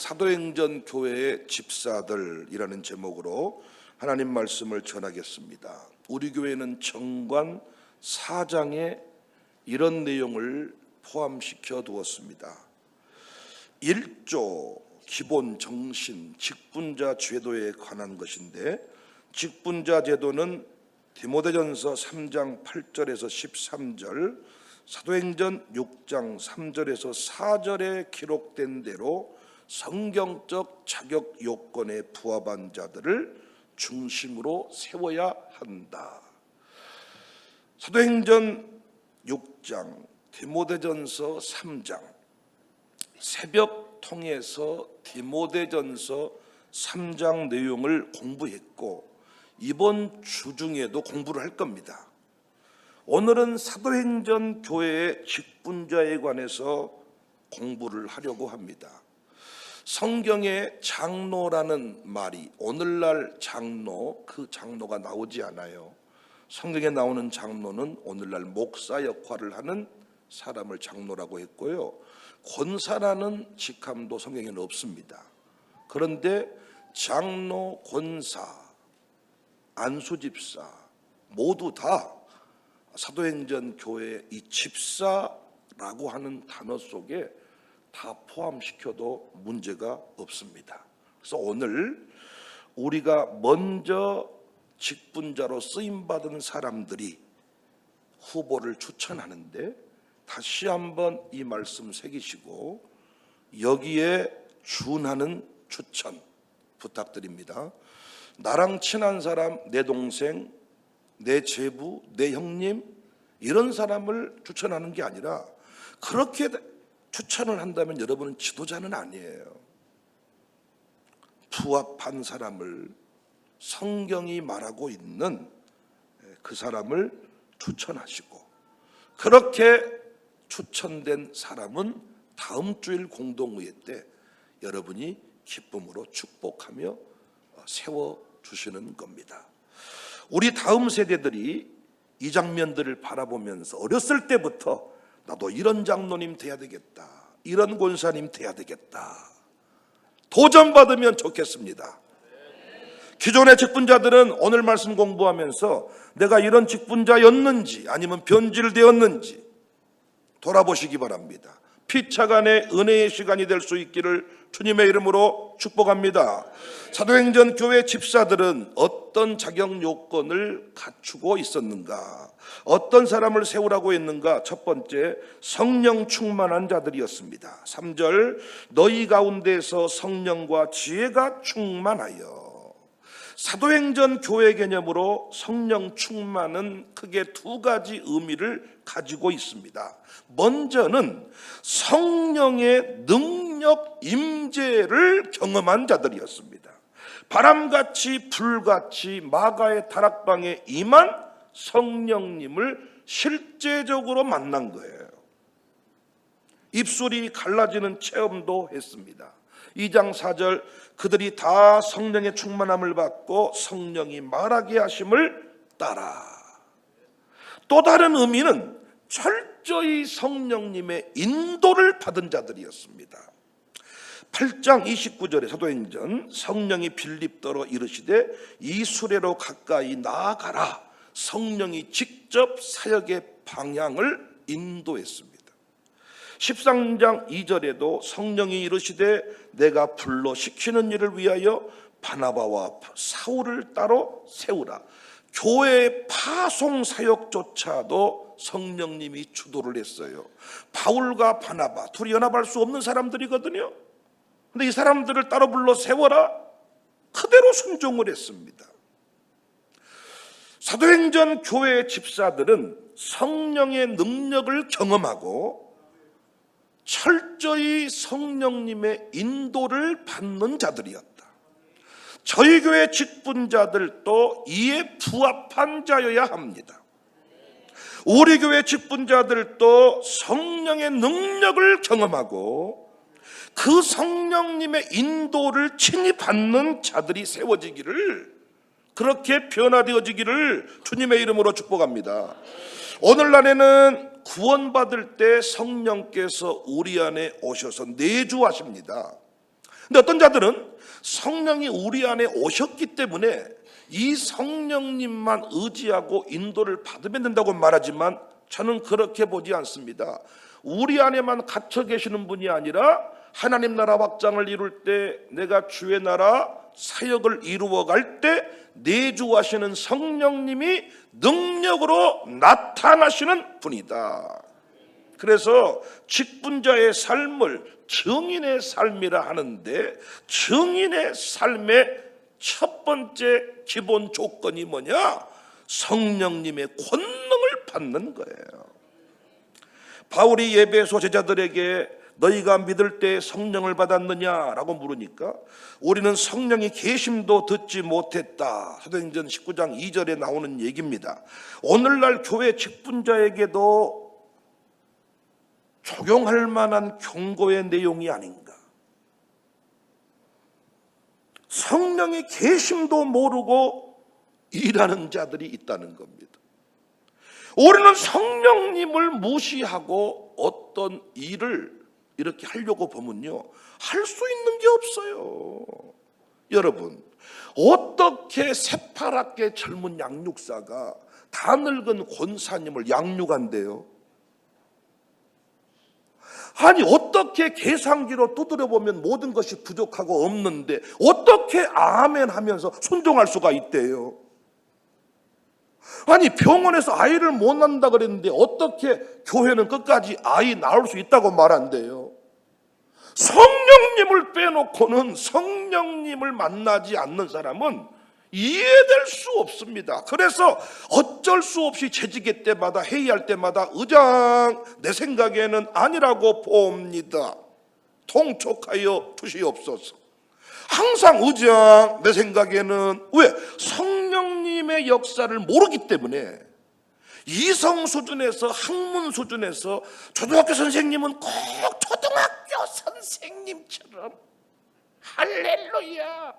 사도행전 교회의 집사들이라는 제목으로 하나님 말씀을 전하겠습니다. 우리 교회는 정관 4장에 이런 내용을 포함시켜 두었습니다. 1조 기본 정신 직분자 제도에 관한 것인데, 직분자 제도는 디모데전서 3장 8절에서 13절, 사도행전 6장 3절에서 4절에 기록된 대로 성경적 자격 요건에 부합한 자들을 중심으로 세워야 한다. 사도행전 6장, 디모데전서 3장, 새벽 통해서 디모데전서 3장 내용을 공부했고 이번 주 중에도 공부를 할 겁니다. 오늘은 사도행전 교회의 직분자에 관해서 공부를 하려고 합니다. 성경에 장로라는 말이 오늘날 장로, 그 장로가 나오지 않아요. 성경에 나오는 장로는 오늘날 목사 역할을 하는 사람을 장로라고 했고요, 권사라는 직함도 성경에는 없습니다. 그런데 장로, 권사, 안수집사 모두 다 사도행전 교회의 이 집사라고 하는 단어 속에 다 포함시켜도 문제가 없습니다. 그래서 오늘 우리가 먼저 직분자로 쓰임받은 사람들이 후보를 추천하는데 다시 한번 이 말씀 새기시고 여기에 준하는 추천 부탁드립니다. 나랑 친한 사람, 내 동생, 내 제부, 내 형님, 이런 사람을 추천하는 게 아니라 그렇게 추천을 한다면 여러분은 지도자는 아니에요. 부합한 사람을, 성경이 말하고 있는 그 사람을 추천하시고, 그렇게 추천된 사람은 다음 주일 공동의회 때 여러분이 기쁨으로 축복하며 세워주시는 겁니다. 우리 다음 세대들이 이 장면들을 바라보면서 어렸을 때부터 나도 이런 장로님 돼야 되겠다, 이런 권사님 돼야 되겠다, 도전받으면 좋겠습니다. 기존의 직분자들은 오늘 말씀 공부하면서 내가 이런 직분자였는지 아니면 변질되었는지 돌아보시기 바랍니다. 피차간의 은혜의 시간이 될 수 있기를 주님의 이름으로 축복합니다. 사도행전 교회 집사들은 어떤 자격 요건을 갖추고 있었는가? 어떤 사람을 세우라고 했는가? 첫 번째, 성령 충만한 자들이었습니다. 3절, 너희 가운데서 성령과 지혜가 충만하여. 사도행전 교회 개념으로 성령 충만은 크게 두 가지 의미를 가지고 있습니다. 먼저는 성령의 능력 임재를 경험한 자들이었습니다. 바람같이 불같이 마가의 다락방에 임한 성령님을 실제적으로 만난 거예요. 입술이 갈라지는 체험도 했습니다. 2장 4절, 그들이 다 성령의 충만함을 받고 성령이 말하게 하심을 따라. 또 다른 의미는 철저히 성령님의 인도를 받은 자들이었습니다. 8장 29절에 사도행전, 성령이 빌립더로 이르시되 이 수레로 가까이 나아가라. 성령이 직접 사역의 방향을 인도했습니다. 13장 2절에도 성령이 이르시되 내가 불러 시키는 일을 위하여 바나바와 사울을 따로 세우라. 교회의 파송 사역조차도 성령님이 주도를 했어요. 바울과 바나바 둘이 연합할 수 없는 사람들이거든요. 근데 이 사람들을 따로 불러 세워라. 그대로 순종을 했습니다. 사도행전 교회의 집사들은 성령의 능력을 경험하고 철저히 성령님의 인도를 받는 자들이었다. 저희 교회 직분자들도 이에 부합한 자여야 합니다. 우리 교회 직분자들도 성령의 능력을 경험하고 그 성령님의 인도를 친히 받는 자들이 세워지기를, 그렇게 변화되어지기를 주님의 이름으로 축복합니다. 오늘날에는 구원받을 때 성령께서 우리 안에 오셔서 내주하십니다. 근데 어떤 자들은 성령이 우리 안에 오셨기 때문에 이 성령님만 의지하고 인도를 받으면 된다고 말하지만 저는 그렇게 보지 않습니다. 우리 안에만 갇혀 계시는 분이 아니라 하나님 나라 확장을 이룰 때, 내가 주의 나라 사역을 이루어 갈 때 내주하시는 성령님이 능력으로 나타나시는 분이다. 그래서 직분자의 삶을 증인의 삶이라 하는데, 증인의 삶의 첫 번째 기본 조건이 뭐냐? 성령님의 권능을 받는 거예요. 바울이 에베소 제자들에게 너희가 믿을 때 성령을 받았느냐라고 물으니까 우리는 성령의 계심도 듣지 못했다. 사도행전 19장 2절에 나오는 얘기입니다. 오늘날 교회 직분자에게도 적용할 만한 경고의 내용이 아닌가. 성령의 계심도 모르고 일하는 자들이 있다는 겁니다. 우리는 성령님을 무시하고 어떤 일을 이렇게 하려고 보면요, 할 수 있는 게 없어요. 여러분, 어떻게 새파랗게 젊은 양육사가 다 늙은 권사님을 양육한대요? 아니, 어떻게 계산기로 두드려 보면 모든 것이 부족하고 없는데 어떻게 아멘 하면서 순종할 수가 있대요? 아니, 병원에서 아이를 못 낳는다 그랬는데 어떻게 교회는 끝까지 아이 낳을 수 있다고 말한대요? 성령님을 빼놓고는, 성령님을 만나지 않는 사람은 이해될 수 없습니다. 그래서 어쩔 수 없이 재직의 때마다, 회의할 때마다 의장 내 생각에는 아니라고 봅니다. 통촉하여 주시옵소서. 항상 의장 내 생각에는, 왜? 성령님의 역사를 모르기 때문에. 이성 수준에서, 학문 수준에서 초등학교 선생님은 꼭 초등학교 선생님처럼, 할렐루야.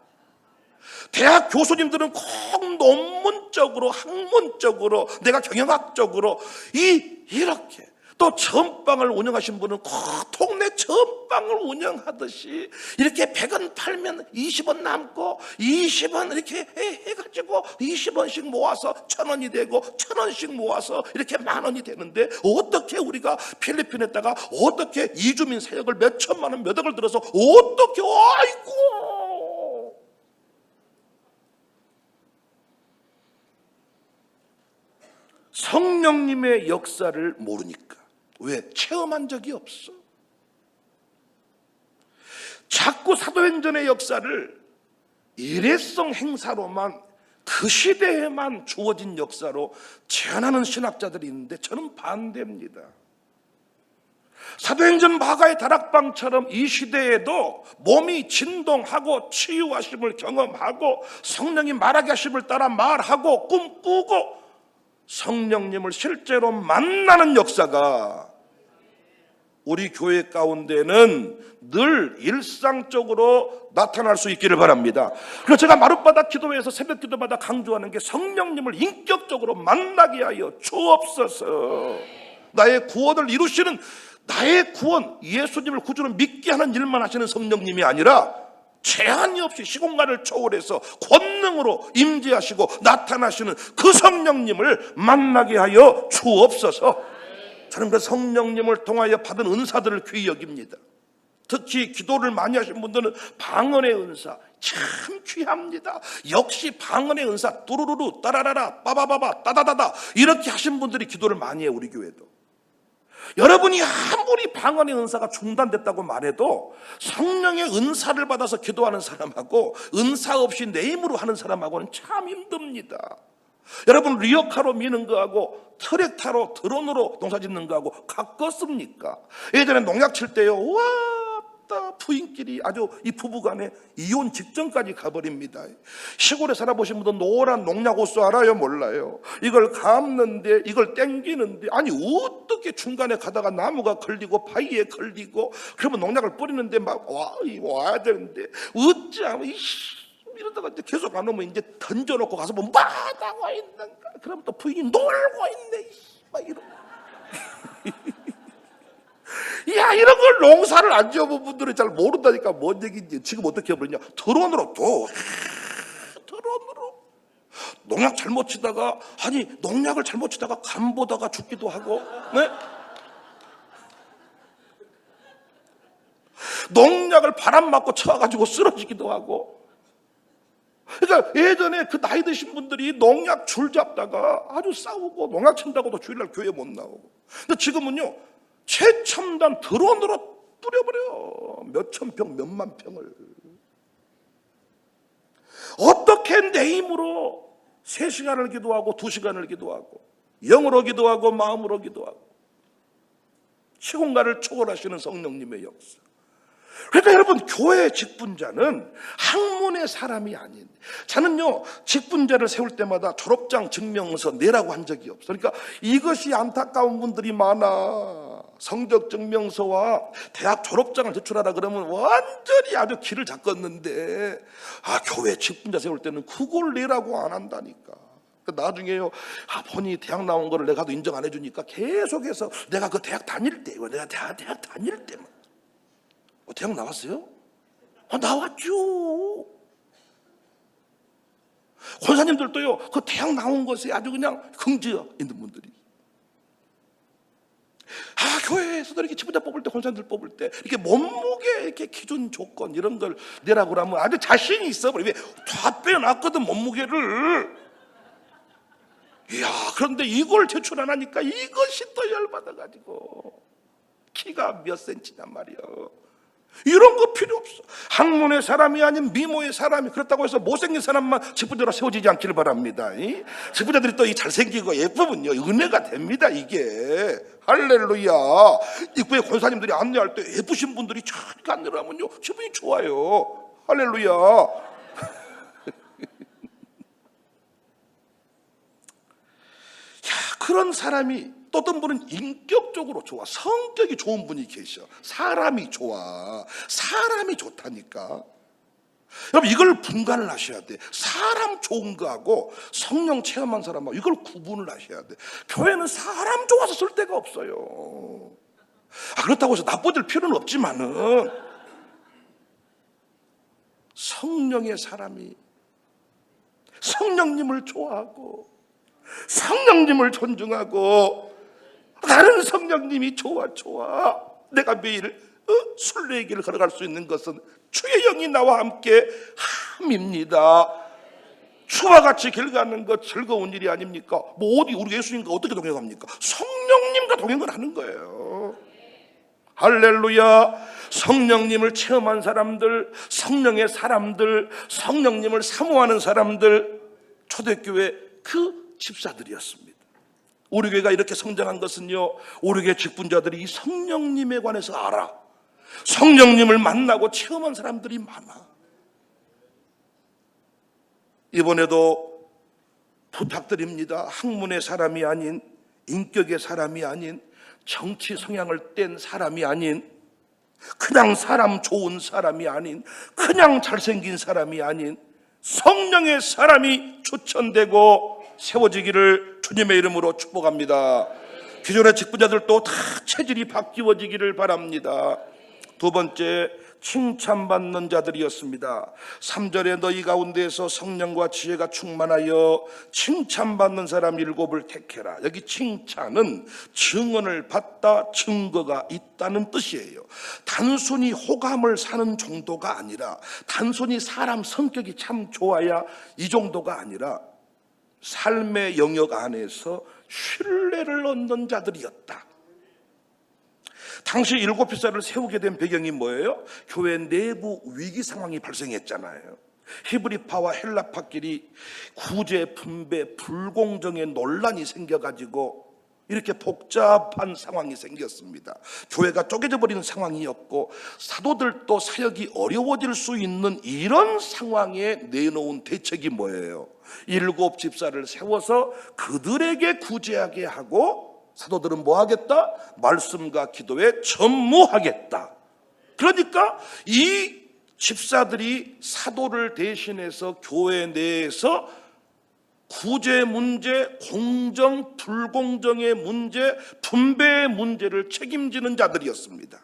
대학 교수님들은 꼭 논문적으로, 학문적으로, 내가 경영학적으로 이렇게, 또 전방을 운영하신 분은 꼭 동네 전방을 운영하듯이 이렇게 100원 팔면 20원 남고 20원 이렇게 해가지고 20원씩 모아서 1000원이 되고 1000원씩 모아서 이렇게 만원이 되는데, 어떻게 우리가 필리핀에다가 어떻게 이주민 사역을 몇 천만 원, 몇 억을 들어서 어떻게, 아이고, 성령님의 역사를 모르니까. 왜? 체험한 적이 없어. 자꾸 사도행전의 역사를 일회성 행사로만, 그 시대에만 주어진 역사로 제안하는 신학자들이 있는데 저는 반대입니다. 사도행전 마가의 다락방처럼 이 시대에도 몸이 진동하고 치유하심을 경험하고 성령이 말하게 하심을 따라 말하고 꿈꾸고 성령님을 실제로 만나는 역사가 우리 교회 가운데는 늘 일상적으로 나타날 수 있기를 바랍니다. 그래서 제가 마룻바닥 기도회에서 새벽 기도마다 강조하는 게, 성령님을 인격적으로 만나게 하여 주옵소서. 나의 구원을 이루시는, 나의 구원, 예수님을 구주로 믿게 하는 일만 하시는 성령님이 아니라 제한이 없이 시공간을 초월해서 권능으로 임재하시고 나타나시는 그 성령님을 만나게 하여 주옵소서. 저는 그 성령님을 통하여 받은 은사들을 귀히 여깁니다. 특히 기도를 많이 하신 분들은 방언의 은사 참 귀합니다. 역시 방언의 은사 뚜루루루 따라라라 빠바바바 따다다다 이렇게 하신 분들이 기도를 많이 해요. 우리 교회도. 여러분이 아무리 방언의 은사가 중단됐다고 말해도 성령의 은사를 받아서 기도하는 사람하고 은사 없이 내 힘으로 하는 사람하고는 참 힘듭니다. 여러분, 리어카로 미는 거하고 트랙타로, 드론으로 농사 짓는 거하고 가깝습니까? 예전에 농약 칠 때요, 왔다 부인끼리 아주 이 부부간에 이혼 직전까지 가버립니다. 시골에 살아보신 분들 노란 농약 호수 알아요? 몰라요? 이걸 감는데, 이걸 땡기는데, 아니 어떻게 중간에 가다가 나무가 걸리고 바위에 걸리고, 그러면 농약을 뿌리는데 막 와야 되는데 어찌하면 이러다가 이제 계속 안 오면 이제 던져놓고 가서 뭐 마다고 있는가? 그러면 또 부인이 놀고 있네. 막 이러고. 야, 이런 걸 농사를 안 지어본 분들은 잘 모른다니까. 뭔 얘기인지. 지금 어떻게 해버렸냐, 드론으로 또 드론으로 농약 잘못 치다가, 아니 농약을 잘못 치다가 간 보다가 죽기도 하고, 네? 농약을 바람 맞고 쳐가지고 쓰러지기도 하고. 그러니까 예전에 그 나이 드신 분들이 농약 줄 잡다가 아주 싸우고, 농약 친다고도 주일날 교회 못 나오고. 근데 지금은요, 최첨단 드론으로 뿌려버려. 몇천 평, 몇만 평을. 어떻게 내 힘으로 3시간을 기도하고 2시간을 기도하고, 영으로 기도하고 마음으로 기도하고, 시공간을 초월하시는 성령님의 역사. 그러니까 여러분, 교회 직분자는 학문의 사람이 아닌, 저는요 직분자를 세울 때마다 졸업장 증명서 내라고 한 적이 없어. 그러니까 이것이 안타까운 분들이 많아. 성적 증명서와 대학 졸업장을 제출하라 그러면 완전히 아주 길을 잡겠는데, 교회 직분자 세울 때는 그걸 내라고 안 한다니까. 나중에요, 본인이 대학 나온 거를 내가 도 인정 안 해주니까 계속해서 내가 그 대학 다닐 때, 내가 대학 다닐 때만. 대학 나왔어요? 나왔죠. 권사님들도요, 그 대학 나온 것에 아주 그냥 긍지어 있는 분들이. 교회에서도 이렇게 직분자 뽑을 때, 권사님들 뽑을 때 이렇게 몸무게 이렇게 기준 조건 이런 걸 내라고 하면 아주 자신이 있어. 왜? 다 빼놨거든, 몸무게를. 이야, 그런데 이걸 제출 안 하니까 이것이 또 열받아가지고 키가 몇 센치냔 말이에요. 이런 거 필요 없어. 학문의 사람이 아닌 미모의 사람이, 그렇다고 해서 못생긴 사람만 직분자로 세워지지 않기를 바랍니다. 직분자들이 또 이 잘생기고 예쁘면요 은혜가 됩니다. 이게 할렐루야. 입구에 권사님들이 안내할 때 예쁘신 분들이 쫙 안내를 하면요 기분이 좋아요. 할렐루야. 그런 사람이, 또 어떤 분은 인격적으로 좋아, 성격이 좋은 분이 계셔. 사람이 좋아. 사람이 좋다니까. 여러분, 이걸 분간을 하셔야 돼. 사람 좋은 거하고 성령 체험한 사람하고 이걸 구분을 하셔야 돼. 교회는 사람 좋아서 쓸 데가 없어요. 그렇다고 해서 나빠질 필요는 없지만은, 성령의 사람이 성령님을 좋아하고 성령님을 존중하고, 나는 성령님이 좋아. 내가 매일 순례의 길을 걸어갈 수 있는 것은 주의 영이 나와 함께 함입니다. 주와 같이 길 가는 것 즐거운 일이 아닙니까? 어디 우리 예수님과 어떻게 동행합니까? 성령님과 동행을 하는 거예요. 할렐루야. 성령님을 체험한 사람들, 성령의 사람들, 성령님을 사모하는 사람들, 초대교회 그 집사들이었습니다. 우리 교회가 이렇게 성장한 것은요, 우리 교회 직분자들이 이 성령님에 관해서 알아. 성령님을 만나고 체험한 사람들이 많아. 이번에도 부탁드립니다. 학문의 사람이 아닌, 인격의 사람이 아닌, 정치 성향을 뗀 사람이 아닌, 그냥 사람 좋은 사람이 아닌, 그냥 잘생긴 사람이 아닌 성령의 사람이 추천되고 세워지기를 주님의 이름으로 축복합니다. 기존의 직분자들도 다 체질이 바뀌어지기를 바랍니다. 두 번째, 칭찬받는 자들이었습니다. 3절에 너희 가운데에서 성령과 지혜가 충만하여 칭찬받는 사람 7을 택해라. 여기 칭찬은 증언을 받다, 증거가 있다는 뜻이에요. 단순히 호감을 사는 정도가 아니라, 단순히 사람 성격이 참 좋아야 이 정도가 아니라, 삶의 영역 안에서 신뢰를 얻는 자들이었다. 당시 7필사를 세우게 된 배경이 뭐예요? 교회 내부 위기 상황이 발생했잖아요. 히브리파와 헬라파끼리 구제, 분배, 불공정의 논란이 생겨가지고 이렇게 복잡한 상황이 생겼습니다. 교회가 쪼개져 버리는 상황이었고, 사도들도 사역이 어려워질 수 있는 이런 상황에 내놓은 대책이 뭐예요? 7 집사를 세워서 그들에게 구제하게 하고, 사도들은 뭐 하겠다? 말씀과 기도에 전무하겠다. 그러니까 이 집사들이 사도를 대신해서 교회 내에서 구제 문제, 공정, 불공정의 문제, 분배의 문제를 책임지는 자들이었습니다.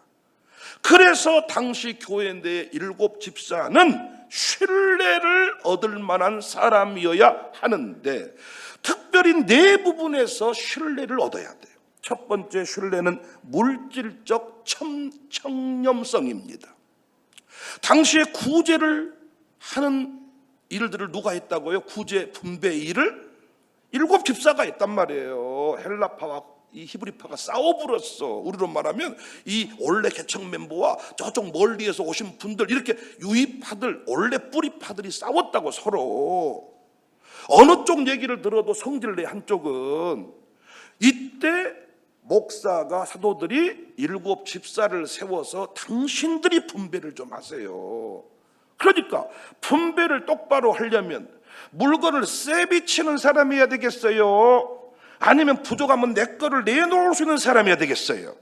그래서 당시 교회 내 7 집사는 신뢰를 얻을 만한 사람이어야 하는데 특별히 4 부분에서 신뢰를 얻어야 돼요. 첫 번째 신뢰는 물질적 청렴성입니다. 당시에 구제를 하는 일들을 누가 했다고요? 구제 분배 일을 7 집사가 했단 말이에요. 헬라파와 이 히브리파가 싸워불었어. 우리로 말하면 이 원래 개척 멤버와 저쪽 멀리에서 오신 분들, 이렇게 유입파들, 원래 뿌리파들이 싸웠다고 서로. 어느 쪽 얘기를 들어도 성질내 한쪽은. 이때 목사가, 사도들이 7 집사를 세워서 당신들이 분배를 좀 하세요. 그러니까 분배를 똑바로 하려면 물건을 세비치는 사람이어야 되겠어요? 아니면 부족하면 내 거를 내놓을 수 있는 사람이어야 되겠어요?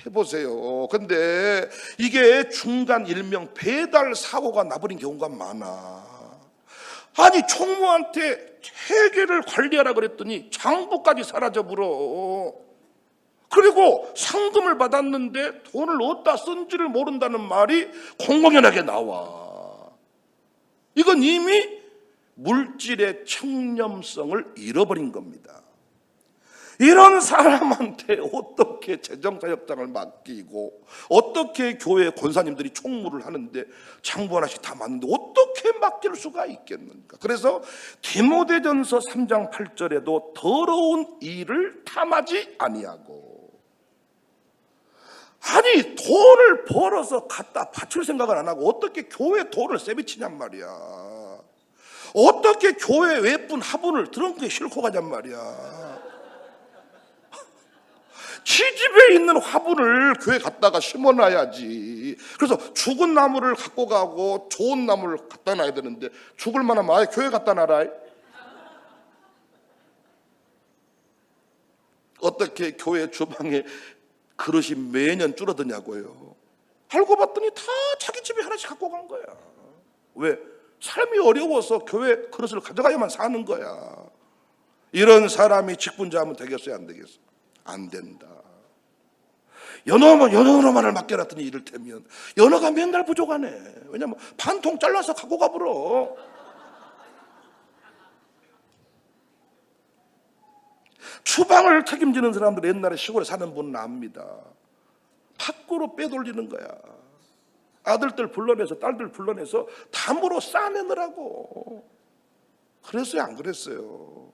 해보세요. 근데 이게 중간 일명 배달 사고가 나버린 경우가 많아. 아니 총무한테 회계를 관리하라 그랬더니 장부까지 사라져버려. 그리고 상금을 받았는데 돈을 어디다 쓴지를 모른다는 말이 공공연하게 나와. 이건 이미 물질의 청렴성을 잃어버린 겁니다. 이런 사람한테 어떻게 재정사역장을 맡기고 어떻게 교회 권사님들이 총무를 하는데 장부 하나씩 다 맡는데 어떻게 맡길 수가 있겠는가. 그래서 디모데전서 3장 8절에도 더러운 일을 탐하지 아니하고, 아니 돈을 벌어서 갖다 바칠 생각을 안 하고 어떻게 교회 돈을 세비치냔 말이야. 어떻게 교회 외분 화분을 트렁크에 싣고 가냔 말이야. 시집에 있는 화분을 교회 갖다가 심어놔야지. 그래서 죽은 나무를 갖고 가고 좋은 나무를 갖다 놔야 되는데 죽을 만하면 아예 교회 갖다 놔라. 어떻게 교회 주방에 그릇이 매년 줄어드냐고요. 알고 봤더니 다 자기 집에 하나씩 갖고 간 거야. 왜? 삶이 어려워서 교회 그릇을 가져가야만 사는 거야. 이런 사람이 직분자하면 되겠어요? 안 되겠어요? 안 된다. 연어만을 맡겨놨더니 이를테면 연어가 맨날 부족하네. 왜냐면 반통 잘라서 갖고 가버려. 주방을 책임지는 사람들, 옛날에 시골에 사는 분은 압니다. 밖으로 빼돌리는 거야. 아들들 불러내서 딸들 불러내서 담으로 싸내느라고. 그랬어요? 안 그랬어요?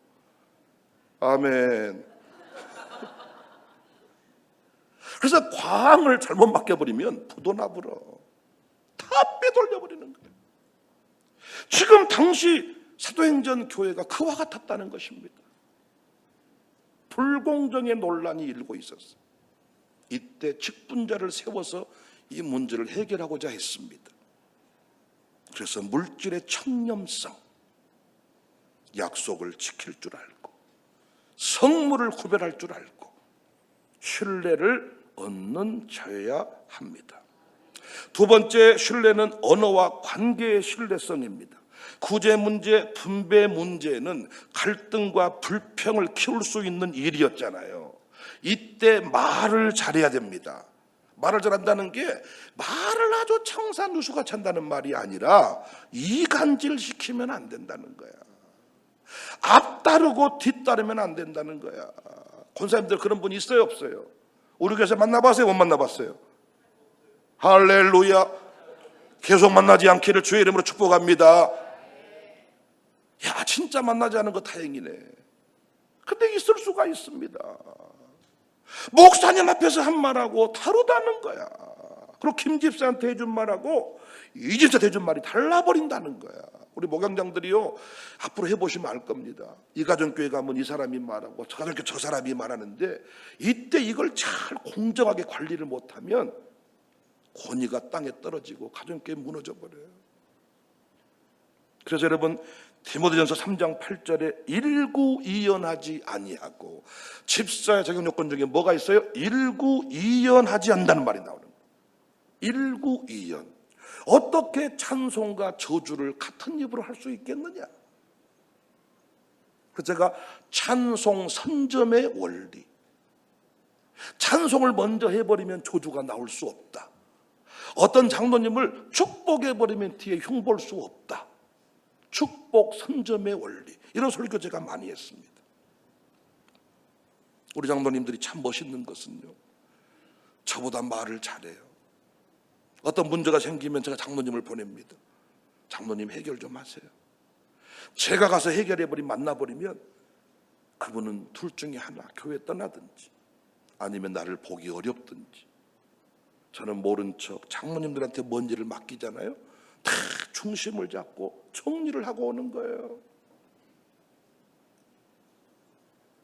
아멘. 그래서 광을 잘못 맡겨버리면 부도나불어. 다 빼돌려버리는 거예요. 지금 당시 사도행전 교회가 그와 같았다는 것입니다. 불공정의 논란이 일고 있었어요. 이때 직분자를 세워서 이 문제를 해결하고자 했습니다. 그래서 물질의 청렴성, 약속을 지킬 줄 알고 성물을 구별할 줄 알고 신뢰를 얻는 자여야 합니다. 2번째 신뢰는 언어와 관계의 신뢰성입니다. 구제 문제, 분배 문제는 갈등과 불평을 키울 수 있는 일이었잖아요. 이때 말을 잘해야 됩니다. 말을 잘한다는 게 말을 아주 청산유수같이 한다는 말이 아니라 이간질시키면 안 된다는 거야. 앞따르고 뒤따르면 안 된다는 거야. 권사님들 그런 분 있어요, 없어요? 우리 교회에서 만나봤어요, 못 만나봤어요? 할렐루야. 계속 만나지 않기를 주의 이름으로 축복합니다. 야, 진짜 만나지 않은 거 다행이네. 근데 있을 수가 있습니다. 목사님 앞에서 한 말하고 다르다는 거야. 그리고 김 집사한테 해준 말하고 이 집사한테 해준 말이 달라버린다는 거야. 우리 목양장들이요, 앞으로 해보시면 알 겁니다. 이 가정교회 가면 이 사람이 말하고 저 가정교회 저 사람이 말하는데 이때 이걸 잘 공정하게 관리를 못하면 권위가 땅에 떨어지고 가정교회 무너져 버려요. 그래서 여러분, 디모데전서 3장 8절에 일구이연하지 아니하고, 집사의 자격 요건 중에 뭐가 있어요? 일구이연하지 않는다는 말이 나오는 거예요. 일구이연. 어떻게 찬송과 저주를 같은 입으로 할 수 있겠느냐? 그래서 제가 찬송 선점의 원리, 찬송을 먼저 해버리면 조주가 나올 수 없다. 어떤 장로님을 축복해버리면 뒤에 흉볼 수 없다. 축복 선점의 원리, 이런 설교 제가 많이 했습니다. 우리 장로님들이 참 멋있는 것은요, 저보다 말을 잘해요. 어떤 문제가 생기면 제가 장로님을 보냅니다. 장로님 해결 좀 하세요. 제가 가서 해결해버리면, 만나버리면 그분은 둘 중에 하나, 교회 떠나든지 아니면 나를 보기 어렵든지. 저는 모른 척 장로님들한테 먼 일을 맡기잖아요. 다 중심을 잡고 정리를 하고 오는 거예요.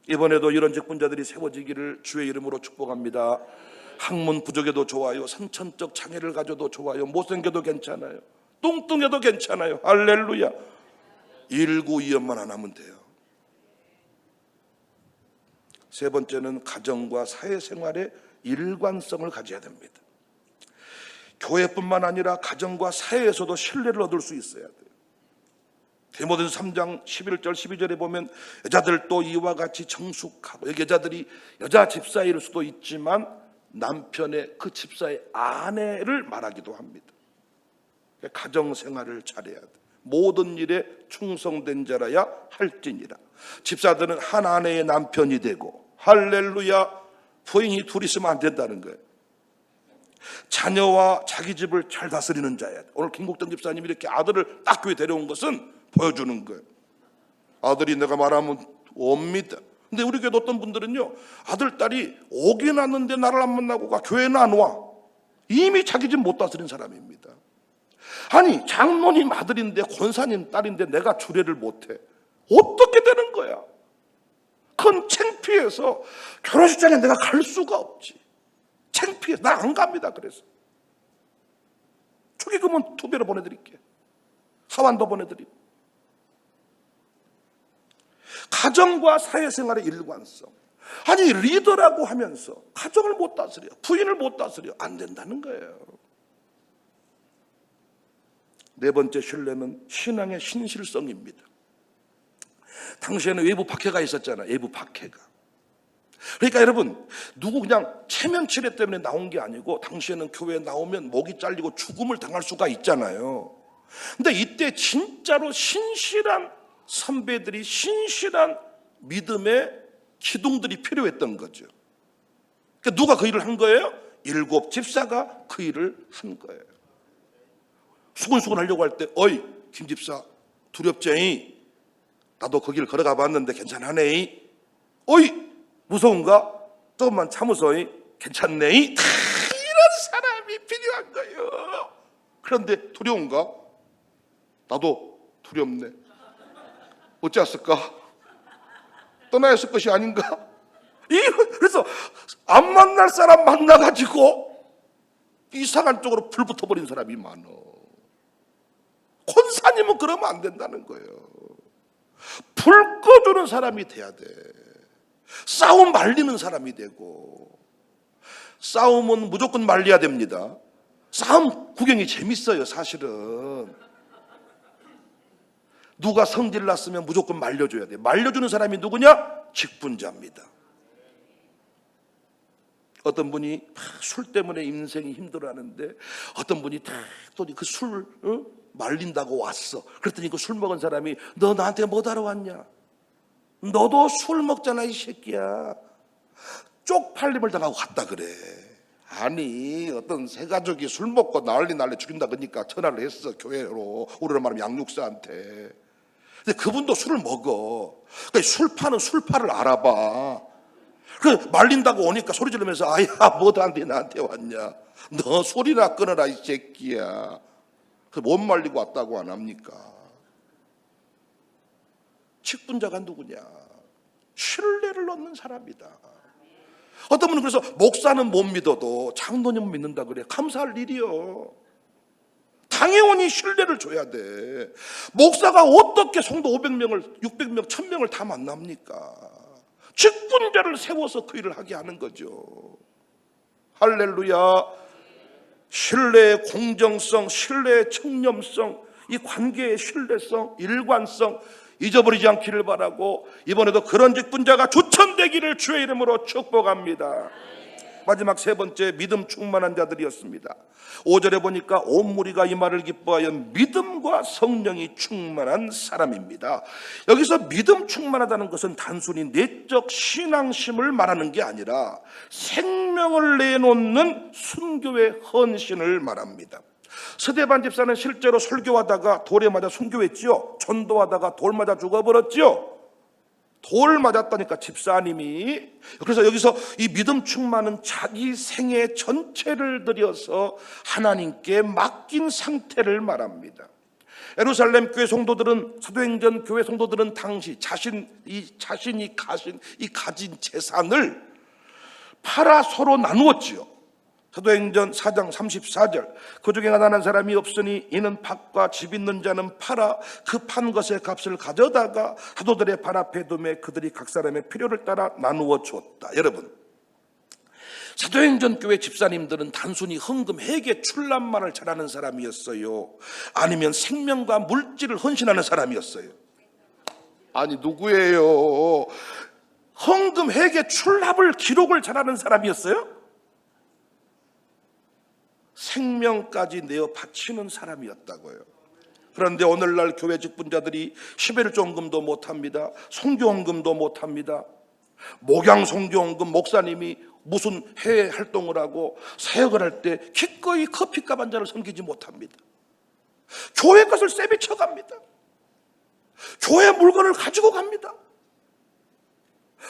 이번에도 이런 직분자들이 세워지기를 주의 이름으로 축복합니다. 학문 부족해도 좋아요. 선천적 장애를 가져도 좋아요. 못생겨도 괜찮아요. 뚱뚱해도 괜찮아요. 할렐루야. 1구2원만 안 하면 돼요. 세 번째는 가정과 사회생활의 일관성을 가져야 됩니다. 교회뿐만 아니라 가정과 사회에서도 신뢰를 얻을 수 있어야 돼요. 디모데전서 3장 11절 12절에 보면 여자들도 이와 같이 정숙하고, 여기 여자들이 여자 집사일 수도 있지만 남편의 그 집사의 아내를 말하기도 합니다. 가정생활을 잘해야 돼. 모든 일에 충성된 자라야 할지니라. 집사들은 한 아내의 남편이 되고, 할렐루야, 부인이 둘 있으면 안 된다는 거예요. 자녀와 자기 집을 잘 다스리는 자야. 오늘 김국동 집사님이 이렇게 아들을 딱 교회 데려온 것은 보여주는 거예요. 아들이 내가 말하면 옵니다. 근데 우리 교회 어떤 분들은요, 아들 딸이 오긴 왔는데 나를 안 만나고 가, 교회는 안 와. 이미 자기 집 못 다스린 사람입니다. 아니, 장로님 아들인데 권사님 딸인데 내가 주례를 못해, 어떻게 되는 거야? 그건 창피해서 결혼식장에 내가 갈 수가 없지. 창피해서 나 안 갑니다. 그래서 축의금은 2배로 보내드릴게요. 하완도 보내드리고. 가정과 사회생활의 일관성. 아니, 리더라고 하면서 가정을 못 다스려, 부인을 못 다스려, 안 된다는 거예요. 네 번째 신뢰는 신앙의 신실성입니다. 당시에는 외부 박해가 있었잖아요. 외부 박해가. 그러니까 여러분, 누구 그냥 체면치레 때문에 나온 게 아니고, 당시에는 교회에 나오면 목이 잘리고 죽음을 당할 수가 있잖아요. 근데 이때 진짜로 신실한 선배들이, 신실한 믿음의 기둥들이 필요했던 거죠. 그러니까 누가 그 일을 한 거예요? 7 집사가 그 일을 한 거예요. 수근수근 하려고 할 때, 어이 김 집사 두렵제이, 나도 그 길 걸어가 봤는데 괜찮하네. 어이 무서운가? 조금만 참으소이, 괜찮네. 다 이런 사람이 필요한 거예요. 그런데 두려운가? 나도 두렵네. 어찌했을까? 떠나야 했을 것이 아닌가? 그래서 안 만날 사람 만나가지고 이상한 쪽으로 불 붙어버린 사람이 많어. 권사님은 그러면 안 된다는 거예요. 불 꺼주는 사람이 돼야 돼. 싸움 말리는 사람이 되고. 싸움은 무조건 말려야 됩니다. 싸움 구경이 재밌어요. 사실은 누가 성질 났으면 무조건 말려줘야 돼. 말려주는 사람이 누구냐? 직분자입니다. 어떤 분이 술 때문에 인생이 힘들어하는데, 어떤 분이 또 그 술 말린다고 왔어. 그랬더니 그 술 먹은 사람이, 너 나한테 뭐 하러 왔냐? 너도 술 먹잖아 이 새끼야. 쪽팔림을 당하고 갔다 그래. 아니, 어떤 새 가족이 술 먹고 난리 죽인다 그러니까 전화를 했어, 교회로. 우리로 말하면 양육사한테. 근데 그분도 술을 먹어. 그러니까 술 파는 술파를 알아봐. 그 말린다고 오니까 소리 지르면서, 아야 뭐한테 나한테 왔냐? 너 소리나 끊어라 이 새끼야. 못 말리고 왔다고 안 합니까? 직분자가 누구냐? 신뢰를 얻는 사람이다. 어떤 분은 그래서 목사는 못 믿어도 장로님은 믿는다 그래. 감사할 일이요. 당연히 신뢰를 줘야 돼. 목사가 어떻게 성도 500명을 600명 1000명을 다 만납니까? 직분자를 세워서 그 일을 하게 하는 거죠. 할렐루야. 신뢰의 공정성, 신뢰의 청렴성, 이 관계의 신뢰성, 일관성, 잊어버리지 않기를 바라고 이번에도 그런 직분자가 추천되기를 주의 이름으로 축복합니다. 마지막 세 번째, 믿음 충만한 자들이었습니다. 5절에 보니까 온 무리가 이 말을 기뻐하여 믿음과 성령이 충만한 사람입니다. 여기서 믿음 충만하다는 것은 단순히 내적 신앙심을 말하는 게 아니라 생명을 내놓는 순교의 헌신을 말합니다. 스데반 집사는 실제로 설교하다가 돌에 맞아 순교했지요. 전도하다가 돌 맞아 죽어버렸지요. 돌 맞았다니까, 집사님이. 그래서 여기서 이 믿음 충만은 자기 생애 전체를 들여서 하나님께 맡긴 상태를 말합니다. 예루살렘 교회 성도들은, 사도행전 교회 성도들은 당시 자신이 가진 재산을 팔아 서로 나누었지요. 사도행전 4장 34절, 그 중에 가난한 사람이 없으니 이는 밭과 집 있는 자는 팔아 그 판 것의 값을 가져다가 사도들의 발 앞에 두매 그들이 각 사람의 필요를 따라 나누어 줬다. 여러분, 사도행전 교회 집사님들은 단순히 헌금, 회개, 출납만을 잘하는 사람이었어요? 아니면 생명과 물질을 헌신하는 사람이었어요? 아니, 누구예요? 헌금, 회개, 출납을 기록을 잘하는 사람이었어요? 생명까지 내어 바치는 사람이었다고요. 그런데 오늘날 교회 직분자들이 11조헌금도 못합니다. 선교헌금도 못합니다. 목양 선교헌금, 목사님이 무슨 해외 활동을 하고 사역을 할 때 기꺼이 커피값 한 잔을 섬기지 못합니다. 교회 것을 세비쳐 갑니다. 교회 물건을 가지고 갑니다.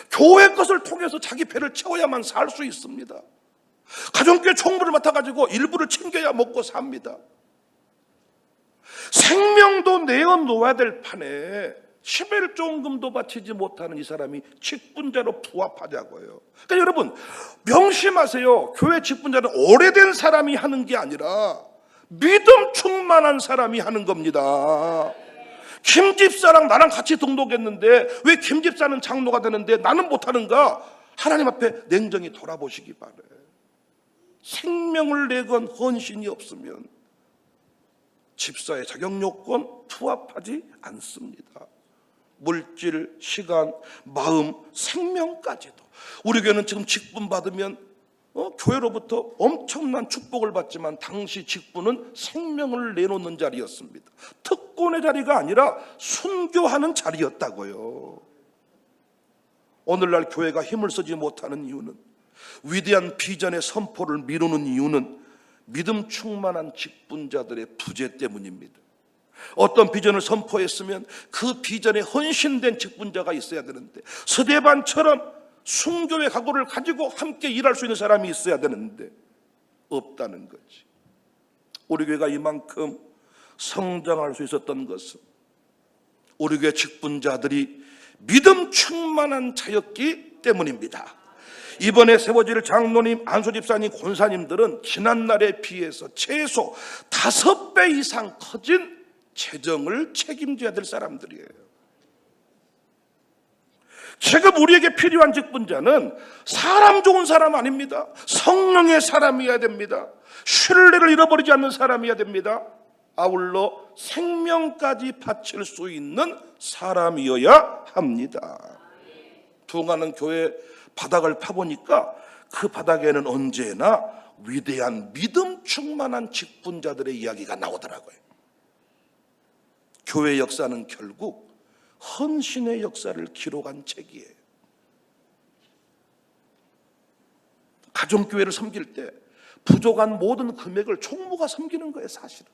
교회 것을 통해서 자기 배를 채워야만 살 수 있습니다. 가정교회 총무를 맡아가지고 일부를 챙겨야 먹고 삽니다. 생명도 내어놓아야 될 판에 11조헌금도 바치지 못하는 이 사람이 직분자로 부합하자고요. 그러니까 여러분, 명심하세요. 교회 직분자는 오래된 사람이 하는 게 아니라 믿음 충만한 사람이 하는 겁니다. 김 집사랑 나랑 같이 등록했는데 왜 김 집사는 장로가 되는데 나는 못하는가? 하나님 앞에 냉정히 돌아보시기 바라요. 생명을 내건 헌신이 없으면 집사의 자격 요건 부합하지 않습니다. 물질, 시간, 마음, 생명까지도. 우리 교회는 지금 직분 받으면 교회로부터 엄청난 축복을 받지만 당시 직분은 생명을 내놓는 자리였습니다. 특권의 자리가 아니라 순교하는 자리였다고요. 오늘날 교회가 힘을 쓰지 못하는 이유는, 위대한 비전의 선포를 미루는 이유는 믿음 충만한 직분자들의 부재 때문입니다. 어떤 비전을 선포했으면 그 비전에 헌신된 직분자가 있어야 되는데, 스데반처럼 순교의 각오를 가지고 함께 일할 수 있는 사람이 있어야 되는데 없다는 거지. 우리 교회가 이만큼 성장할 수 있었던 것은 우리 교회 직분자들이 믿음 충만한 자였기 때문입니다. 이번에 세워질 장로님, 안수집사님, 권사님들은 지난날에 비해서 최소 5배 이상 커진 재정을 책임져야 될 사람들이에요. 지금 우리에게 필요한 직분자는 사람 좋은 사람 아닙니다. 성령의 사람이어야 됩니다. 신뢰를 잃어버리지 않는 사람이어야 됩니다. 아울러 생명까지 바칠 수 있는 사람이어야 합니다. 부흥하는 교회 바닥을 파보니까 그 바닥에는 언제나 위대한 믿음 충만한 직분자들의 이야기가 나오더라고요. 교회 역사는 결국 헌신의 역사를 기록한 책이에요. 가정교회를 섬길 때 부족한 모든 금액을 총무가 섬기는 거예요, 사실은.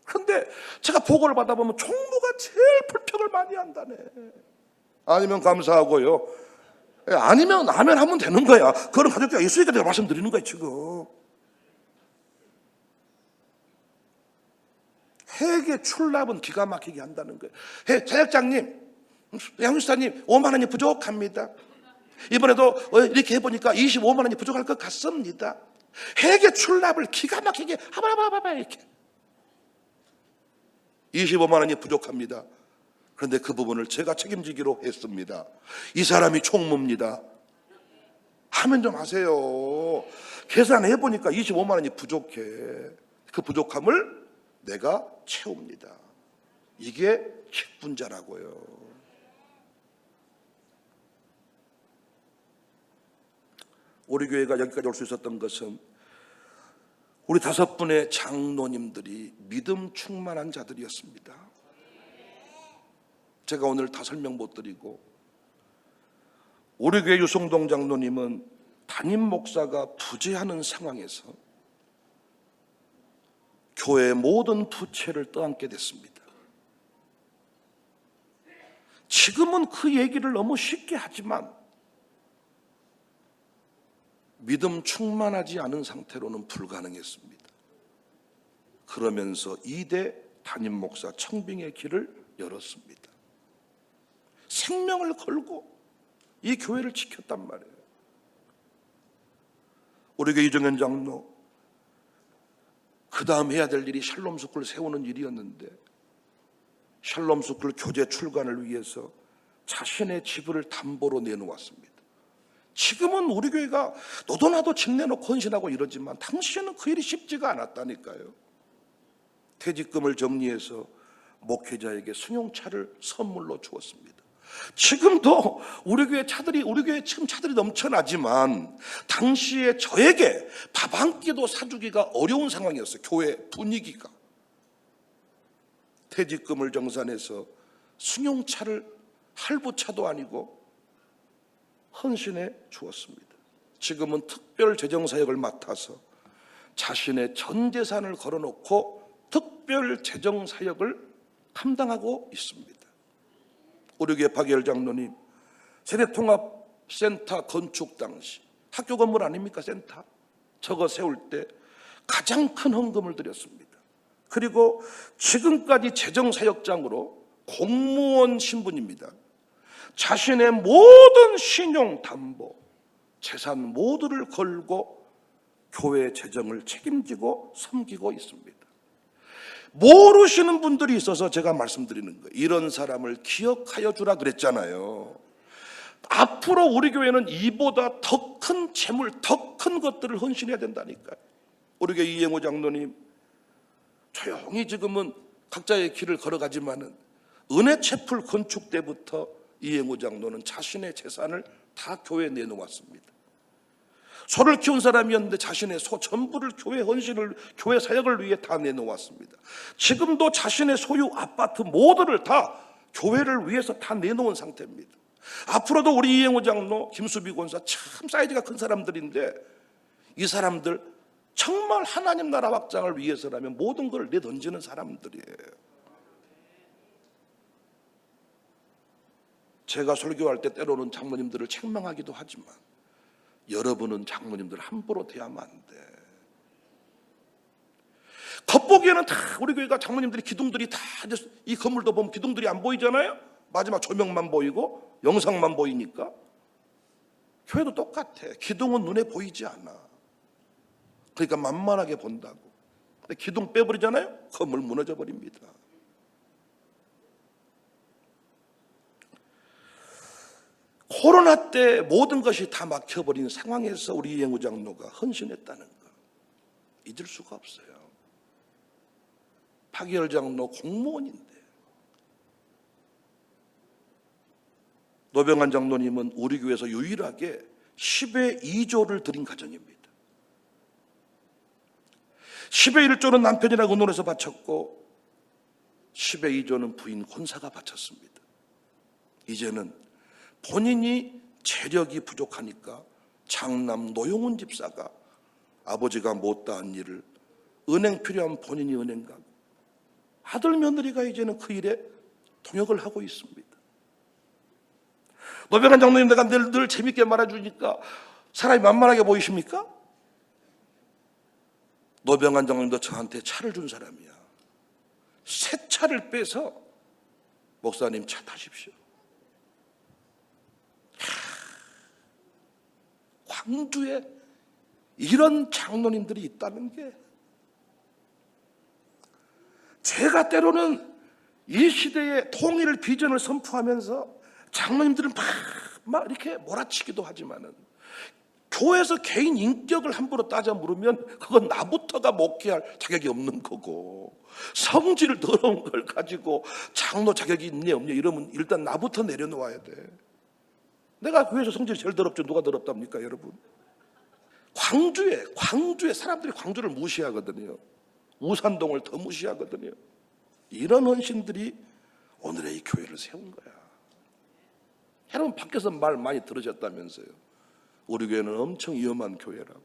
그런데 제가 보고를 받아보면 총무가 제일 불평을 많이 한다네. 아니면 감사하고요, 아니면 아멘 하면 되는 거야. 그런 가족교회가 있으니까 내가 말씀드리는 거예요, 지금. 회계 출납은 기가 막히게 한다는 거예요. 자역장님, 양육사님 5만 원이 부족합니다. 이번에도 이렇게 해보니까 25만 원이 부족할 것 같습니다. 회계 출납을 기가 막히게 하바라바라바 이렇게 25만 원이 부족합니다. 그런데 그 부분을 제가 책임지기로 했습니다. 이 사람이 총무입니다. 하면 좀 하세요. 계산해보니까 25만 원이 부족해. 그 부족함을 내가 채웁니다. 이게 직분자라고요. 우리 교회가 여기까지 올 수 있었던 것은 우리 5분의 장로님들이 믿음 충만한 자들이었습니다. 제가 오늘 다 설명 못 드리고, 우리 교회 유성동 장로님은 담임 목사가 부재하는 상황에서 교회의 모든 부채를 떠안게 됐습니다. 지금은 그 얘기를 너무 쉽게 하지만 믿음 충만하지 않은 상태로는 불가능했습니다. 그러면서 2대 담임 목사 청빙의 길을 열었습니다. 생명을 걸고 이 교회를 지켰단 말이에요. 우리 교회 이정현 장로, 그 다음 해야 될 일이 샬롬 스쿨을 세우는 일이었는데 샬롬 스쿨 교재 출간을 위해서 자신의 집을 담보로 내놓았습니다. 지금은 우리 교회가 너도나도 집 내놓고 헌신하고 이러지만 당시에는 그 일이 쉽지가 않았다니까요. 퇴직금을 정리해서 목회자에게 승용차를 선물로 주었습니다. 지금도 우리 교회 지금 차들이 넘쳐나지만 당시에 저에게 밥 한 끼도 사주기가 어려운 상황이었어요. 교회 분위기가. 퇴직금을 정산해서 승용차를, 할부차도 아니고 헌신해 주었습니다. 지금은 특별 재정사역을 맡아서 자신의 전 재산을 걸어놓고 특별 재정사역을 감당하고 있습니다. 우리 교회 박예열 장로님, 세대통합센터 건축 당시 학교 건물 아닙니까? 센터 저거 세울 때 가장 큰 헌금을 드렸습니다. 그리고 지금까지 재정사역장으로 공무원 신분입니다. 자신의 모든 신용 담보, 재산 모두를 걸고 교회 재정을 책임지고 섬기고 있습니다. 모르시는 분들이 있어서 제가 말씀드리는 거예요. 이런 사람을 기억하여 주라 그랬잖아요. 앞으로 우리 교회는 이보다 더 큰 재물, 더 큰 것들을 헌신해야 된다니까요. 우리 교회 이행호 장로님 조용히 지금은 각자의 길을 걸어가지만은 은혜채플 건축 때부터 이행호 장로는 자신의 재산을 다 교회에 내놓았습니다. 소를 키운 사람이었는데 자신의 소 전부를 교회 헌신을, 교회 사역을 위해 다 내놓았습니다. 지금도 자신의 소유 아파트 모두를 다 교회를 위해서 다 내놓은 상태입니다. 앞으로도 우리 이행호 장로, 김수비 권사 참 사이즈가 큰 사람들인데 이 사람들 정말 하나님 나라 확장을 위해서라면 모든 걸 내던지는 사람들이에요. 제가 설교할 때 때로는 장로님들을 책망하기도 하지만 여러분은 장로님들 함부로 대하면 안 돼. 겉보기에는 다 우리 교회가 장로님들이 기둥들이 다 이 건물도 보면 기둥들이 안 보이잖아요. 마지막 조명만 보이고 영상만 보이니까. 교회도 똑같아. 기둥은 눈에 보이지 않아. 그러니까 만만하게 본다고. 근데 기둥 빼버리잖아요. 건물 무너져 버립니다. 코로나 때 모든 것이 다 막혀버린 상황에서 우리 이행호 장로가 헌신했다는 거 잊을 수가 없어요. 박예열 장로 공무원인데, 노병환 장로님은 우리 교회에서 유일하게 10의 2조를 드린 가정입니다. 10의 1조는 남편이랑 의논해서 바쳤고 10의 2조는 부인 권사가 바쳤습니다. 이제는 본인이 재력이 부족하니까 장남 노용훈 집사가 아버지가 못다한 일을 은행 필요한 본인이 은행 가고 아들 며느리가 이제는 그 일에 동역을 하고 있습니다. 노병환 장로님 내가 늘 재밌게 말해주니까 사람이 만만하게 보이십니까? 노병환 장로님도 저한테 차를 준 사람이야. 새 차를 빼서 목사님 차 타십시오. 광주에 이런 장로님들이 있다는 게, 제가 때로는 이 시대의 통일을 비전을 선포하면서 장로님들은 막 이렇게 몰아치기도 하지만은 교회에서 개인 인격을 함부로 따져 물으면 그건 나부터가 목회할 자격이 없는 거고, 성질 더러운 걸 가지고 장로 자격이 있냐 없냐 이러면 일단 나부터 내려놓아야 돼. 내가 교회에서 성질이 제일 더럽죠. 누가 더럽답니까 여러분? 광주에 사람들이 광주를 무시하거든요. 우산동을 더 무시하거든요. 이런 헌신들이 오늘의 이 교회를 세운 거야. 여러분 밖에서 말 많이 들으셨다면서요. 우리 교회는 엄청 위험한 교회라고.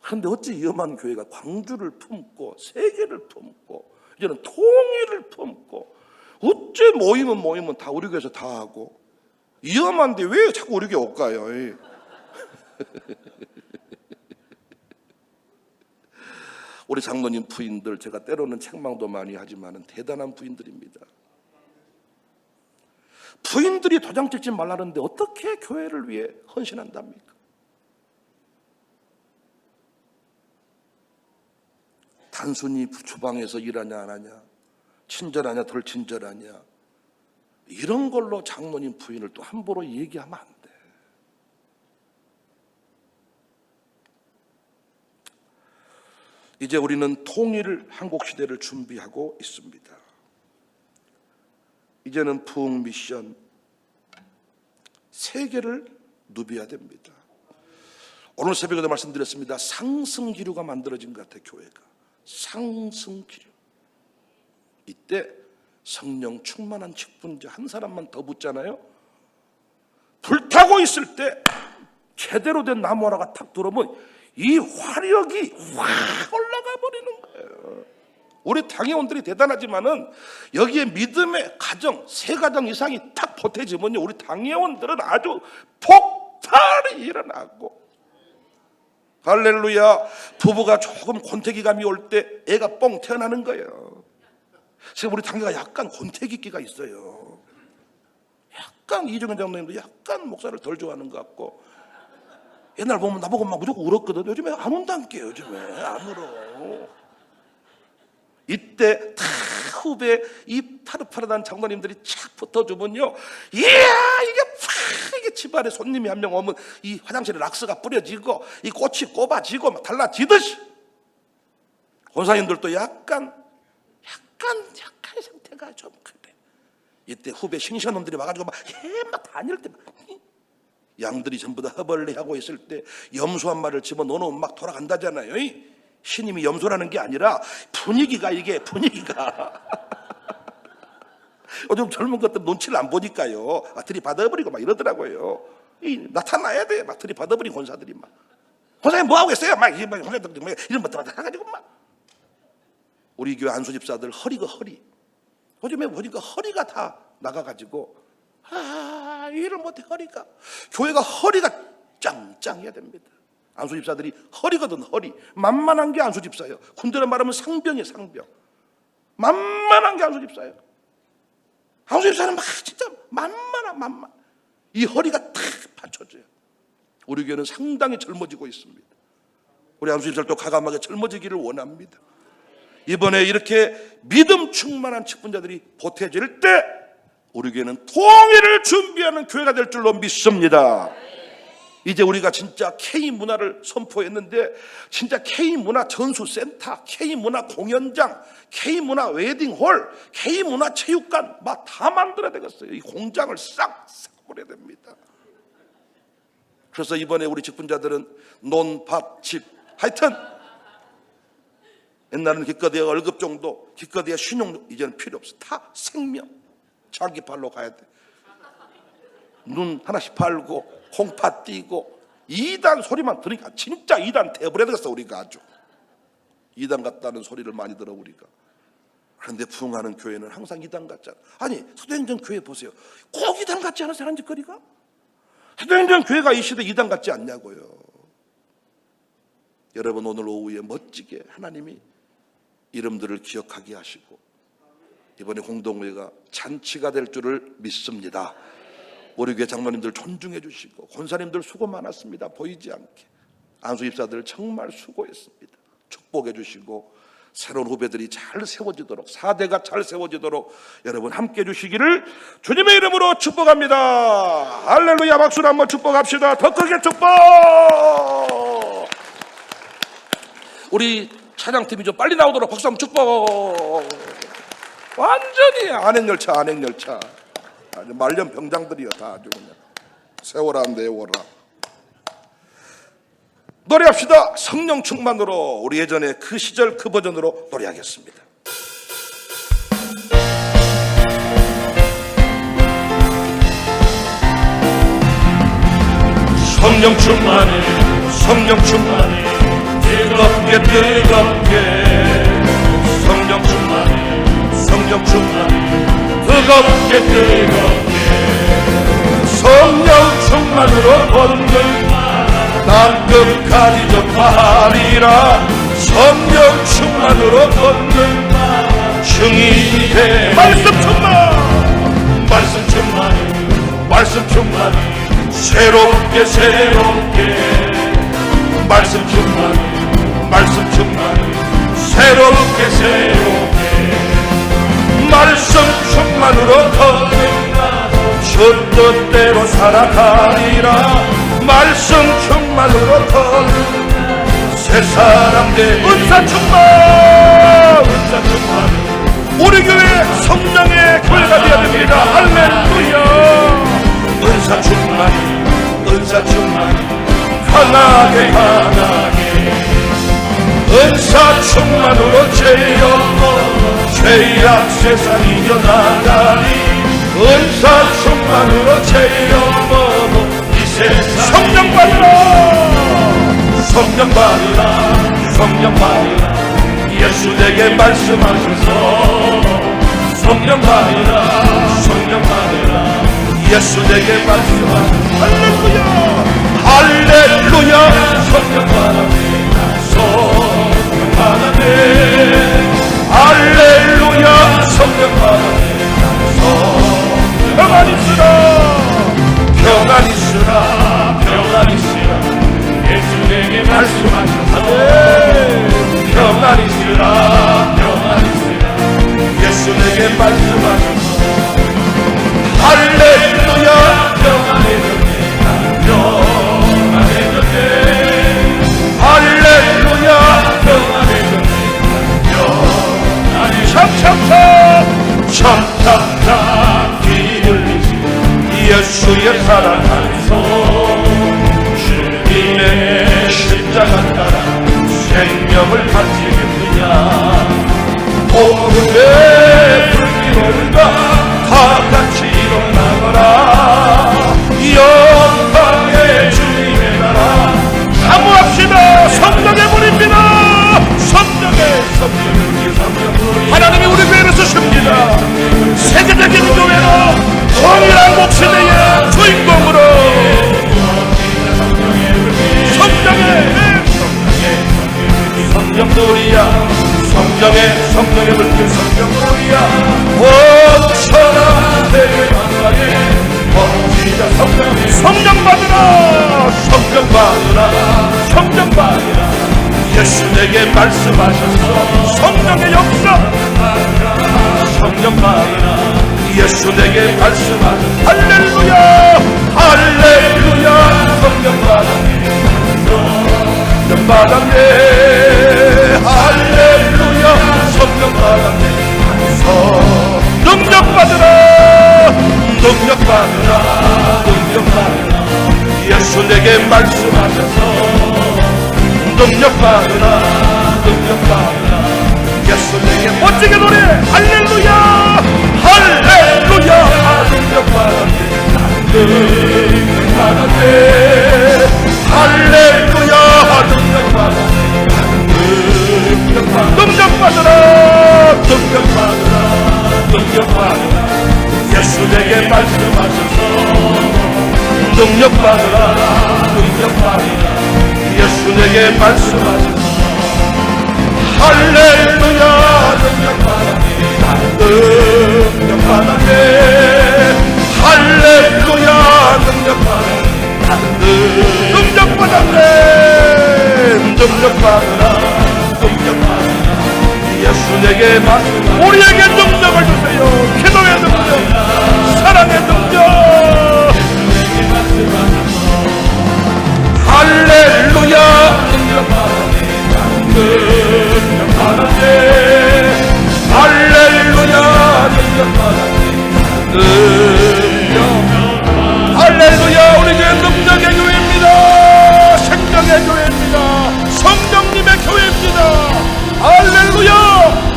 그런데 어찌 위험한 교회가 광주를 품고 세계를 품고 이제는 통일을 품고, 어째 모이면 다 우리 교회에서 다 하고, 위험한데 왜 자꾸 우리 교회 못 가요? 우리 장로님 부인들, 제가 때로는 책망도 많이 하지만 대단한 부인들입니다. 부인들이 도장 찍지 말라는데 어떻게 교회를 위해 헌신한답니까? 단순히 주방에서 일하냐 안 하냐, 친절하냐 덜 친절하냐, 이런 걸로 장로님 부인을 또 함부로 얘기하면 안 돼. 이제 우리는 통일 한국 시대를 준비하고 있습니다. 이제는 부흥 미션, 세계를 누벼야 됩니다. 오늘 새벽에도 말씀드렸습니다. 상승 기류가 만들어진 것 같아요. 교회가 상승 기류. 이때 성령 충만한 직분자 한 사람만 더 붙잖아요. 불타고 있을 때 제대로 된 나무 하나가 탁 들어오면 이 화력이 확 올라가 버리는 거예요. 우리 당회원들이 대단하지만은 여기에 믿음의 가정, 세 가정 이상이 탁 보태지면요, 우리 당회원들은 아주 폭발이 일어나고, 할렐루야. 부부가 조금 권태기감이 올 때 애가 뻥 태어나는 거예요. 지금 우리 당회가 약간 권태기기가 있어요. 약간 이정현 장로님도 약간 목사를 덜 좋아하는 것 같고, 옛날 보면 나보고 막 무조건 울었거든. 요즘에 안 운다니까. 요즘에 안 울어. 이때 다 후배 이 파릇파릇한 장로님들이 착 붙어주면요, 이야 이게 집안에 손님이 한 명 오면 이 화장실에 락스가 뿌려지고 이 꽃이 꼽아지고 막 달라지듯이, 권사님들도 약간 상태가 좀 그래. 이때 후배 싱시한놈들이 와가지고 막 다닐 때 양들이 전부 다 허벌레 하고 있을 때 염소 한 마리를 집어넣으면 막 돌아간다잖아요. 신임이 염소라는 게 아니라 분위기가, 이게 분위기가 요즘 젊은 것들 눈치를 안 보니까요, 들이받아버리고 막 이러더라고요. 나타나야 돼. 막 들이받아버린 권사들이 막, 권사님 뭐 하고 계세요? 막 이런 것들 해가지고 막. 우리 교회 안수 집사들 허리가 요즘에 보니까 허리가 다 나가가지고 일을 못해. 허리가, 교회가 허리가 짱짱해야 됩니다. 안수 집사들이 허리거든. 허리 만만한 게 안수 집사예요. 군대로 말하면 상병이에요. 상병. 만만한 게 안수 집사예요. 안수 집사는 막 진짜 만만. 이 허리가 탁 받쳐져요. 우리 교회는 상당히 젊어지고 있습니다. 우리 안수 집사들도 가감하게 젊어지기를 원합니다. 이번에 이렇게 믿음 충만한 직분자들이 보태질 때 우리 교회는 통일을 준비하는 교회가 될 줄로 믿습니다. 이제 우리가 진짜 K문화를 선포했는데, 진짜 K문화 전수센터, K문화 공연장, K문화 웨딩홀, K문화 체육관 막 다 만들어야 되겠어요. 이 공장을 싹 버려야 됩니다. 그래서 이번에 우리 직분자들은 논밭, 집, 하여튼 옛날에는 기껏해야 월급 정도, 기껏해야 신용, 이제는 필요 없어. 다 생명, 자기 발로 가야 돼. 눈 하나씩 팔고 콩팥 띄고 2단 소리만 들으니까 진짜 2단 대버려 되겠어. 우리가 아주 2단 같다는 소리를 많이 들어 우리가. 그런데 부흥하는 교회는 항상 2단 같잖아. 아니 사도행전 교회 보세요. 꼭 2단 같지 않으세요? 한 짓거리가? 사도행전 교회가 이 시대 2단 같지 않냐고요. 여러분 오늘 오후에 멋지게 하나님이 이름들을 기억하게 하시고 이번에 공동회가 잔치가 될 줄을 믿습니다. 우리 교회 장로님들 존중해 주시고 권사님들 수고 많았습니다. 보이지 않게 안수 집사들 정말 수고했습니다. 축복해 주시고 새로운 후배들이 잘 세워지도록, 4대가 잘 세워지도록 여러분 함께 해주시기를 주님의 이름으로 축복합니다. 할렐루야. 박수로 한번 축복합시다. 더 크게 축복. 우리 찬양팀이 좀 빨리 나오도록 박수 한번 축복. 완전히 안행열차, 안행열차. 아주 말년 병장들이요. 다 아주 그냥 세워라 내워라. 노래합시다. 성령 충만으로. 우리 예전에 그 시절 그 버전으로 노래하겠습니다. 성령 충만해, 성령 충만해, 뜨겁게 뜨겁게. 성령 충만해, 성령 충만해, 뜨겁게 뜨겁게. 성령 충만으로 걷는 난 끝까지 전파하리라. 성령 충만으로 걷는 증인이 돼. 말씀 충만, 말씀 충만, 말씀 충만, 새롭게 새롭게. 말씀 충만, 말씀 충만, 새롭게 새롭게. 말씀 충만으로 걷는 주 뜻대로 살아가리라. 말씀 충만으로 걷는 새 사람 돼. 은사 충만, 은사 충만. 우리 교회 성령의 교회가 되어야 됩니다. 할렐루야. 은사 충만, 은사 충만, 강하게 강하게. 은사 충만으로 죄악 세상 이겨나가리. 은사 충만으로 죄악 성령 받으라, 성령 받으라, 성령 받으라. 예수 내게 말씀하셔서 성령 받으라, 성령 받으라. 예수 내게 말씀하셔서. 할렐루야, 할렐루야. 성령 받으라, 성령 받으라. 할렐루야, 성령 받으라. 평안 있으라, 평안 있으라, 평안 있으라. 예수 내게 말씀하셔서 평안 있으라, 평안 있으라. 예수 내게 말씀하셔서. 할렐루야, 평안해졌네, 평안해졌네. 할렐루야, 평안해졌네, 평안해졌네. 참참참, 참참참 귀 열리시. 예수의 사랑 안에서 주님의 십자가 따라 생명을 바치겠느냐. 오늘의 불길오는가 다 같이 일어나거라. 영광의 주님의 나라 사모합시다. 성령의 물입니다. 성령의 성령. 하나님이 우리 교회를 쓰십니다. 세계적인 교회로 동일한 목숨의 주인공으로 성령놀이야. 성령의 불길 성령놀이야. 원천한 대만하게 범지자 성령 받으라, 성령 받으라, 성령 받으라. 예수 내게 말씀하셔서 성령의 역사. 성령 받으라. 예수 내게 말씀하셔서. 할렐루야, 할렐루야. 성령 받으라, 성령 받았네. 할렐루야, 성령 받았네. 능력 받으라, 능력 받으라, 능력 받으라. 예수 내게 말씀하셔서 능력 받으라, 능력 받으라. 예수 내게 멋지게 노래. 할렐루야, 할렐루야. 능력 받았네, 능력 받았네. 할렐루야, 능력 받았네, 능력 받았네. 능력 받으라, 능력 받으라, 능력 받으라. 예수 내게 말씀하셔서 능력 받으라, 능력 받으라. 예수 내게 말씀하셔서. 할렐루야, 능력 받았네, 능력 받았네. 할렐루야, 능력 받았네, 능력 받았네. 능력 받으라, 능력 받으라.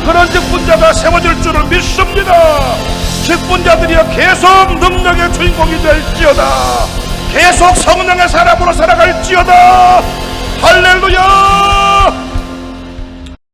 그런 직분자가 세워질 줄을 믿습니다. 직분자들이여 계속 능력의 주인공이 될지어다. 계속 성령의 사람으로 살아갈지어다. 할렐루야.